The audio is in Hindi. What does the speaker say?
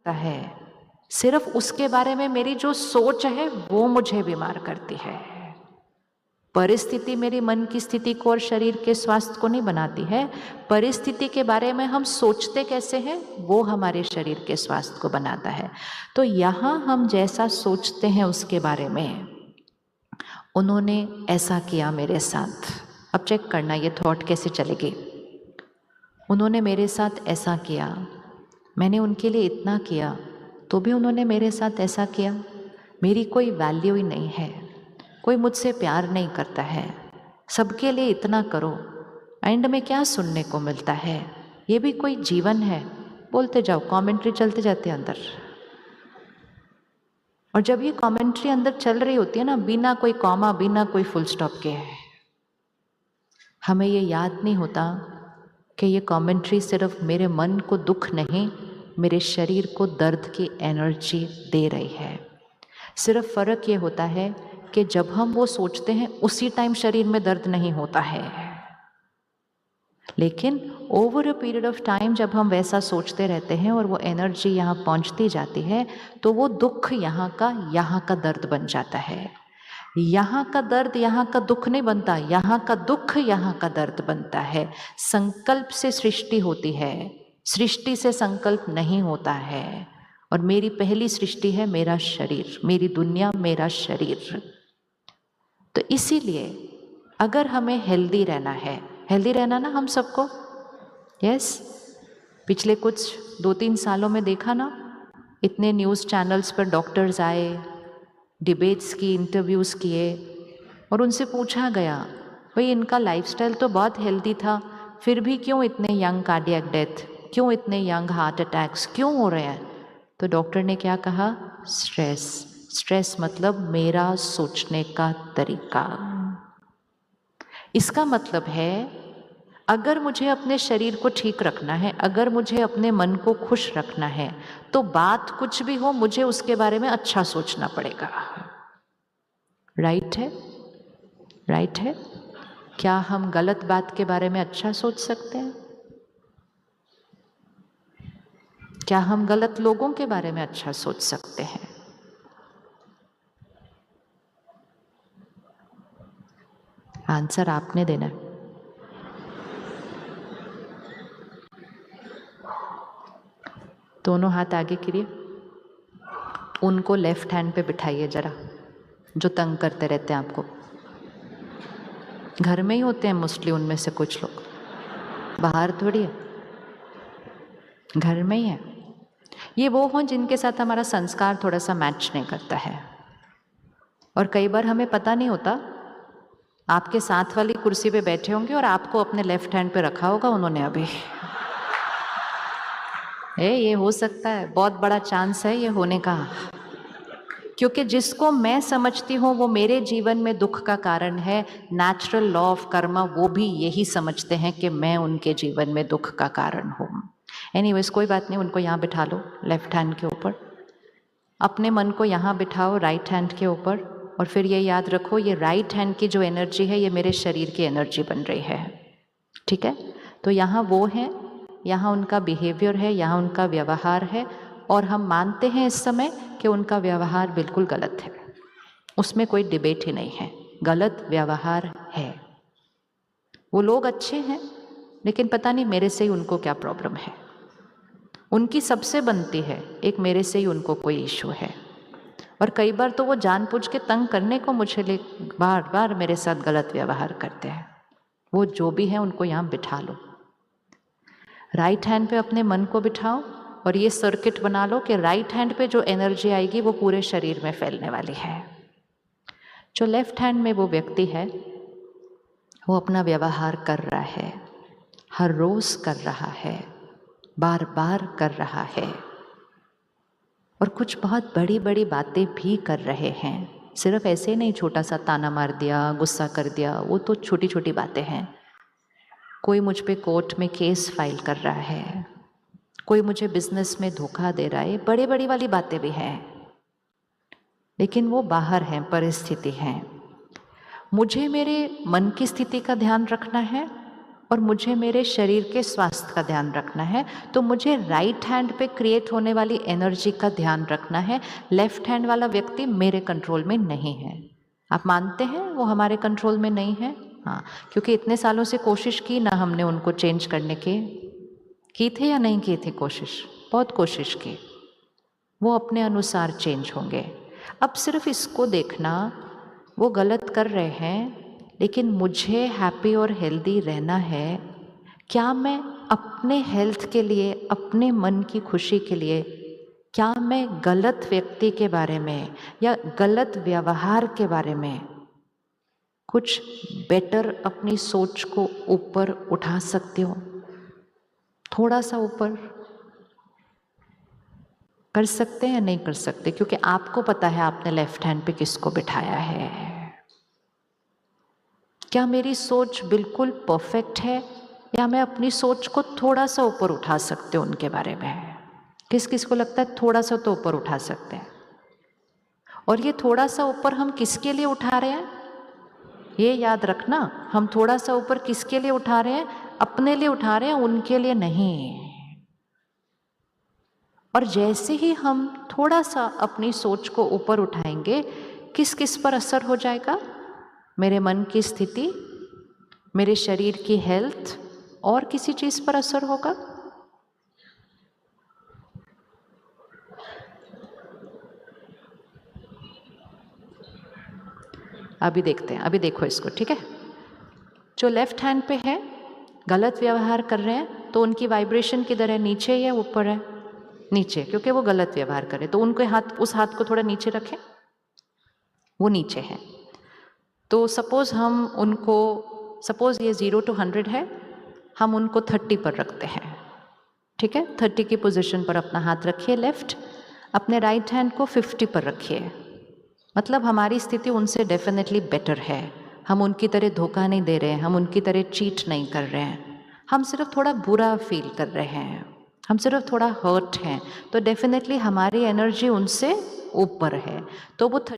है, सिर्फ उसके बारे में मेरी जो सोच है वो मुझे बीमार करती है। परिस्थिति मेरी मन की स्थिति को और शरीर के स्वास्थ्य को नहीं बनाती है। परिस्थिति के बारे में हम सोचते कैसे हैं वो हमारे शरीर के स्वास्थ्य को बनाता है। तो यहाँ हम जैसा सोचते हैं उसके बारे में, उन्होंने ऐसा किया मेरे साथ। अब चेक करना ये थॉट कैसे चलेगी। उन्होंने मेरे साथ ऐसा किया, मैंने उनके लिए इतना किया तो भी उन्होंने मेरे साथ ऐसा किया। मेरी कोई वैल्यू ही नहीं है, कोई मुझसे प्यार नहीं करता है, सबके लिए इतना करो, एंड में क्या सुनने को मिलता है? ये भी कोई जीवन है? बोलते जाओ, कमेंट्री चलते जाते अंदर। और जब ये कमेंट्री अंदर चल रही होती है ना, बिना कोई कॉमा, बिना कोई फुल स्टॉप के, हमें ये याद नहीं होता कि ये कमेंट्री सिर्फ मेरे मन को दुख नहीं, मेरे शरीर को दर्द की एनर्जी दे रही है। सिर्फ फ़र्क ये होता है कि जब हम वो सोचते हैं उसी टाइम शरीर में दर्द नहीं होता है, लेकिन over a period of time जब हम वैसा सोचते रहते हैं और वो एनर्जी यहाँ पहुँचती जाती है तो वो दुख यहाँ का दर्द बन जाता है। यहाँ का दर्द यहाँ का दुख नहीं बनता, यहाँ का दुख यहाँ का दर्द बनता है। संकल्प से सृष्टि होती है, सृष्टि से संकल्प नहीं होता है। और मेरी पहली सृष्टि है मेरा शरीर, मेरी दुनिया मेरा शरीर। तो इसीलिए अगर हमें हेल्दी रहना है, हेल्दी रहना ना हम सबको, यस, पिछले कुछ 2-3 सालों में देखा ना, इतने न्यूज़ चैनल्स पर डॉक्टर्स आए, डिबेट्स की, इंटरव्यूज़ किए और उनसे पूछा गया भाई इनका लाइफस्टाइल तो बहुत हेल्दी था, फिर भी क्यों इतने यंग कार्डियक डेथ, क्यों इतने यंग हार्ट अटैक्स क्यों हो रहे हैं? तो डॉक्टर ने क्या कहा? स्ट्रेस। स्ट्रेस मतलब मेरा सोचने का तरीका। इसका मतलब है अगर मुझे अपने शरीर को ठीक रखना है, अगर मुझे अपने मन को खुश रखना है, तो बात कुछ भी हो मुझे उसके बारे में अच्छा सोचना पड़ेगा। राइट है? राइट है? क्या हम गलत बात के बारे में अच्छा सोच सकते हैं? क्या हम गलत लोगों के बारे में अच्छा सोच सकते हैं? आंसर आपने देना है। दोनों हाथ आगे करिए, उनको लेफ्ट हैंड पे बिठाइए जरा, जो तंग करते रहते हैं आपको। घर में ही होते हैं मोस्टली उनमें से कुछ लोग, बाहर थोड़ी है, घर में ही है। ये वो हों जिनके साथ हमारा संस्कार थोड़ा सा मैच नहीं करता है। और कई बार हमें पता नहीं होता, आपके साथ वाली कुर्सी पे बैठे होंगे और आपको अपने लेफ्ट हैंड पे रखा होगा उन्होंने अभी। ये हो सकता है, बहुत बड़ा चांस है ये होने का, क्योंकि जिसको मैं समझती हूँ वो मेरे जीवन में दुख का कारण है, नेचुरल लॉ ऑफ कर्मा वो भी यही समझते हैं कि मैं उनके जीवन में दुख का कारण हूँ। एनीवेज कोई बात नहीं, उनको यहाँ बिठा लो लेफ्ट हैंड के ऊपर, अपने मन को यहाँ बिठाओ राइट हैंड के ऊपर, और फिर ये याद रखो ये राइट हैंड की जो एनर्जी है ये मेरे शरीर की एनर्जी बन रही है। ठीक है? तो यहाँ वो हैं, यहाँ उनका बिहेवियर है, यहाँ उनका व्यवहार है, और हम मानते हैं इस समय कि उनका व्यवहार बिल्कुल गलत है, उसमें कोई डिबेट ही नहीं है, गलत व्यवहार है। वो लोग अच्छे हैं लेकिन पता नहीं मेरे से ही उनको क्या प्रॉब्लम है, उनकी सबसे बनती है, एक मेरे से ही उनको कोई इशू है। और कई बार तो वो जानबूझ के तंग करने को मुझे ले बार बार मेरे साथ गलत व्यवहार करते हैं। वो जो भी है उनको यहाँ बिठा लो, राइट हैंड पे अपने मन को बिठाओ और ये सर्किट बना लो कि राइट हैंड पे जो एनर्जी आएगी वो पूरे शरीर में फैलने वाली है। जो लेफ्ट हैंड में वो व्यक्ति है वो अपना व्यवहार कर रहा है, हर रोज कर रहा है, बार बार कर रहा है, और कुछ बहुत बड़ी बड़ी बातें भी कर रहे हैं। सिर्फ ऐसे नहीं छोटा सा ताना मार दिया, गुस्सा कर दिया, वो तो छोटी छोटी बातें हैं। कोई मुझ पे कोर्ट में केस फाइल कर रहा है, कोई मुझे बिजनेस में धोखा दे रहा है, बड़ी बड़ी वाली बातें भी हैं, लेकिन वो बाहर हैं, परिस्थिति हैं। मुझे मेरे मन की स्थिति का ध्यान रखना है और मुझे मेरे शरीर के स्वास्थ्य का ध्यान रखना है, तो मुझे राइट हैंड पे क्रिएट होने वाली एनर्जी का ध्यान रखना है। लेफ्ट हैंड वाला व्यक्ति मेरे कंट्रोल में नहीं है। आप मानते हैं वो हमारे कंट्रोल में नहीं है? हाँ, क्योंकि इतने सालों से कोशिश की ना हमने उनको चेंज करने की थे या नहीं की थी कोशिश? बहुत कोशिश की। वो अपने अनुसार चेंज होंगे। अब सिर्फ इसको देखना, वो गलत कर रहे हैं लेकिन मुझे हैप्पी और हेल्दी रहना है। क्या मैं अपने हेल्थ के लिए, अपने मन की खुशी के लिए, क्या मैं गलत व्यक्ति के बारे में या गलत व्यवहार के बारे में कुछ बेटर अपनी सोच को ऊपर उठा सकती हूँ? थोड़ा सा ऊपर कर सकते हैं या नहीं कर सकते? क्योंकि आपको पता है आपने लेफ्ट हैंड पे किसको बिठाया है। क्या मेरी सोच बिल्कुल परफेक्ट है या मैं अपनी सोच को थोड़ा सा ऊपर उठा सकते हो उनके बारे में? किस किस को लगता है थोड़ा सा तो ऊपर उठा सकते हैं? और ये थोड़ा सा ऊपर हम किसके लिए उठा रहे हैं? ये याद रखना, हम थोड़ा सा ऊपर किसके लिए उठा रहे हैं? अपने लिए उठा रहे हैं, उनके लिए नहीं। और जैसे ही हम थोड़ा सा अपनी सोच को ऊपर उठाएंगे, किस किस पर असर हो जाएगा? मेरे मन की स्थिति, मेरे शरीर की हेल्थ और किसी चीज पर असर होगा? अभी देखते हैं, अभी देखो इसको, ठीक है? जो लेफ्ट हैंड पे है, गलत व्यवहार कर रहे हैं, तो उनकी वाइब्रेशन किधर है? नीचे या ऊपर है? नीचे, क्योंकि वो गलत व्यवहार करे। तो उनके हाथ, उस हाथ को थोड़ा नीचे रखें, वो नीचे है। तो सपोज हम उनको, सपोज ये 0 to 100 है, हम उनको 30 पर रखते हैं, ठीक है? 30 की पोजीशन पर अपना हाथ रखिए लेफ्ट, अपने राइट हैंड को 50 पर रखिए। मतलब हमारी स्थिति उनसे डेफिनेटली बेटर है। हम उनकी तरह धोखा नहीं दे रहे हैं, हम उनकी तरह चीट नहीं कर रहे हैं, हम सिर्फ थोड़ा बुरा फील कर रहे हैं, हम सिर्फ थोड़ा हर्ट हैं। तो डेफिनेटली हमारी एनर्जी उनसे ऊपर है। तो वो